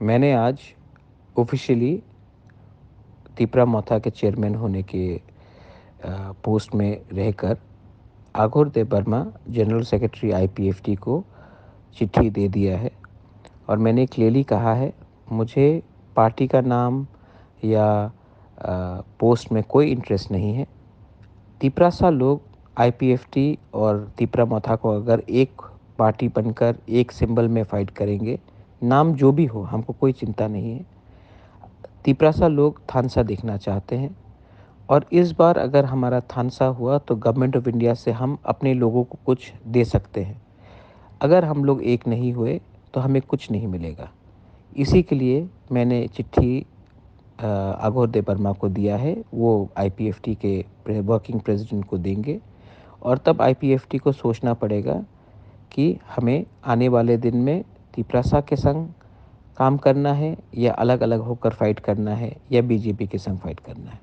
मैंने आज ऑफ़िशियली तिपरा मोथा के चेयरमैन होने के पोस्ट में रहकर आघोर देबबर्मा जनरल सेक्रेटरी आईपीएफटी को चिट्ठी दे दिया है और मैंने क्लियरली कहा है मुझे पार्टी का नाम या पोस्ट में कोई इंटरेस्ट नहीं है। तिपरासा लोग आईपीएफटी और तिपरा मोथा को अगर एक पार्टी बनकर एक सिंबल में फाइट करेंगे, नाम जो भी हो हमको कोई चिंता नहीं है। तिपरासा लोग थानसा देखना चाहते हैं और इस बार अगर हमारा थानसा हुआ तो गवर्नमेंट ऑफ इंडिया से हम अपने लोगों को कुछ दे सकते हैं। अगर हम लोग एक नहीं हुए तो हमें कुछ नहीं मिलेगा। इसी के लिए मैंने चिट्ठी आघोर देबबर्मा को दिया है। वो आईपीएफटी के वर्किंग प्रेसिडेंट को देंगे और तब आईपीएफटी को सोचना पड़ेगा कि हमें आने वाले दिन में तिपरासा के संग काम करना है या अलग अलग होकर फाइट करना है या बीजेपी के संग फाइट करना है।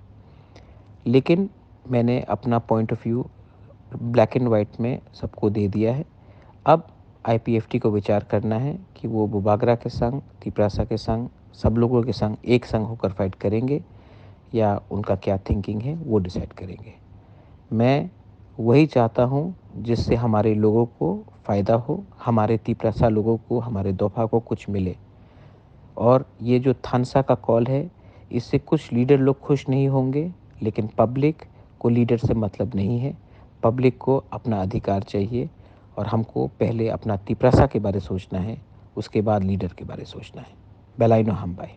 लेकिन मैंने अपना point of view black and white में सबको दे दिया है। अब आईपीएफटी को विचार करना है कि वो बुबागरा के संग, तिपरासा के संग, सब लोगों के संग एक संग होकर फाइट करेंगे या उनका क्या थिंकिंग है वो डिसाइड करेंगे। मैं वही चाहता हूँ जिससे हमारे लोगों को फ़ायदा हो, हमारे तिपरासा लोगों को, हमारे दोफा को कुछ मिले। और ये जो थानसा का कॉल है, इससे कुछ लीडर लोग खुश नहीं होंगे, लेकिन पब्लिक को लीडर से मतलब नहीं है। पब्लिक को अपना अधिकार चाहिए और हमको पहले अपना तिपरासा के बारे सोचना है, उसके बाद लीडर के बारे सोचना है। बेलाइनो हम बाई।